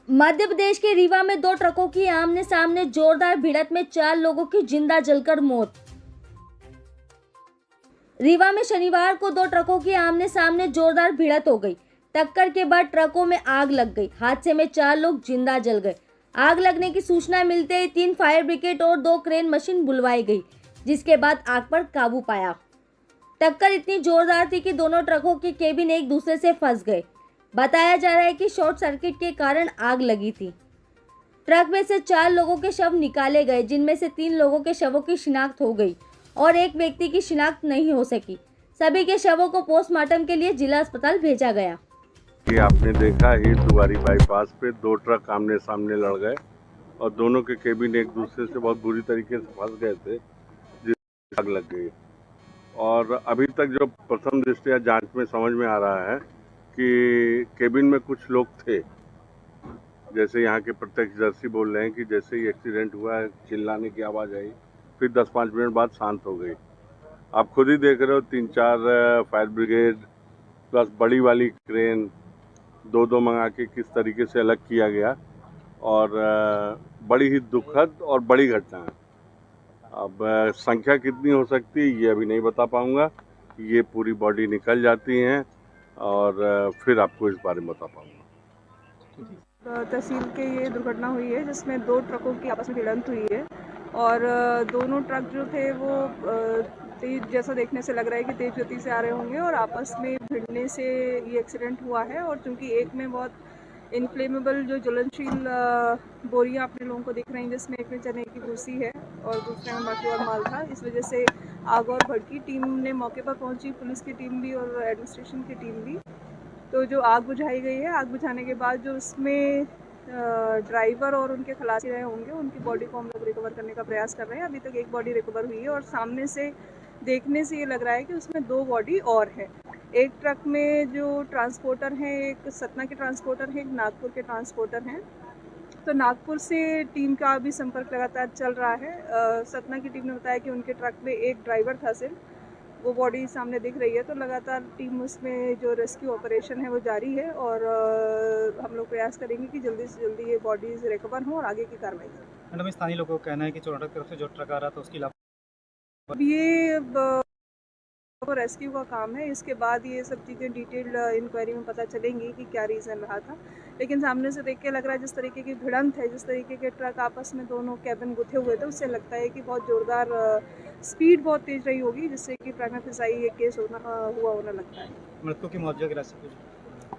मध्य प्रदेश के रीवा में दो ट्रकों की आमने सामने जोरदार भिड़ंत में 4 लोगों की जिंदा जलकर मौत। रीवा में शनिवार को दो ट्रकों की आमने सामने जोरदार भिड़ंत हो गई। टक्कर के बाद ट्रकों में आग लग गई। हादसे में 4 लोग जिंदा जल गए। आग लगने की सूचना मिलते ही 3 फायर ब्रिगेड और 2 क्रेन मशीन बुलवाई गई, जिसके बाद आग पर काबू पाया। टक्कर इतनी जोरदार थी कि दोनों ट्रकों के केबिन एक दूसरे से फंस गए। बताया जा रहा है कि शॉर्ट सर्किट के कारण आग लगी थी। ट्रक में से 4 लोगों के शव निकाले गए, जिनमें से 3 लोगों के शवों की शिनाख्त हो गई और एक व्यक्ति की शिनाख्त नहीं हो सकी। सभी के शवों को पोस्टमार्टम के लिए जिला अस्पताल भेजा गया। कि आपने देखा ही दुआरी बाईपास पे 2 ट्रक आमने सामने लड़ गए और दोनों के केबिन एक दूसरे से बहुत बुरी तरीके से फंस गए थे, जिससे आग लग गई। और अभी तक जो प्रथम दृष्टया जांच में समझ में आ रहा है कि केबिन में कुछ लोग थे। जैसे यहाँ के प्रत्यक्षदर्शी बोल रहे हैं कि जैसे ही एक्सीडेंट हुआ है चिल्लाने की आवाज़ आई, फिर 10-5 मिनट बाद शांत हो गई। आप खुद ही देख रहे हो 3-4 फायर ब्रिगेड प्लस बड़ी वाली क्रेन 2-2 मंगा के किस तरीके से अलग किया गया और बड़ी ही दुखद और बड़ी घटना है। अब संख्या कितनी हो सकती है ये अभी नहीं बता पाऊंगा। ये पूरी बॉडी निकल जाती हैं और फिर आपको इस बारे में बता पाऊंगा। तहसील के ये दुर्घटना हुई है जिसमें 2 ट्रकों की आपस में भिड़ंत हुई है और दोनों ट्रक जो थे वो तेज, जैसा देखने से लग रहा है कि तेज गति से आ रहे होंगे और आपस में भिड़ने से ये एक्सीडेंट हुआ है। और चूंकि एक में बहुत इनफ्लेमेबल जो ज्वलनशील बोरियां अपने लोगों को दिख रही हैं, जिसमें एक में चने की भूसी है और दूसरे में बाकी और माल था, इस वजह से आग और भड़की। टीम ने मौके पर पहुंची, पुलिस की टीम भी और एडमिनिस्ट्रेशन की टीम भी। तो जो आग बुझाई गई है, आग बुझाने के बाद जो उसमें ड्राइवर और उनके खलासी रहे होंगे, उनकी बॉडी को हम लोग रिकवर करने का प्रयास कर रहे हैं। अभी तक एक बॉडी रिकवर हुई है और सामने से देखने से ये लग रहा है कि उसमें 2 बॉडी और है। एक ट्रक में जो ट्रांसपोर्टर हैं, एक सतना के ट्रांसपोर्टर हैं, एक नागपुर के ट्रांसपोर्टर हैं। तो नागपुर से टीम का भी संपर्क लगातार चल रहा है। सतना की टीम ने बताया कि उनके ट्रक में एक ड्राइवर था सिर्फ, वो बॉडी सामने दिख रही है। तो लगातार टीम उसमें जो रेस्क्यू ऑपरेशन है वो जारी है और हम लोग प्रयास करेंगे कि जल्दी से जल्दी ये बॉडीज रिकवर हों और आगे की कार्रवाई करें। मैडम, स्थानीय लोगों का कहना है कि चोराटा की तरफ से जो ट्रक आ रहा था उसकी अब ये रेस्क्यू का काम है, इसके बाद ये सब चीज़ें डिटेल्ड इंक्वायरी में पता चलेंगी कि क्या रीज़न रहा था। लेकिन सामने से देख के लग रहा है जिस तरीके की भिड़ंत है, जिस तरीके के ट्रक आपस में दोनों कैबिन गुथे हुए थे, उससे लगता है कि बहुत ज़ोरदार स्पीड बहुत तेज़ रही होगी, जिससे कि प्राइमा फेसाई ये केस होना लगता है। मृतकों की मौत की रेस्क्यू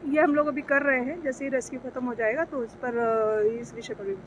ये हम लोग अभी कर रहे हैं। जैसे ही रेस्क्यू खत्म हो जाएगा तो उस पर इस विषय पर भी विचार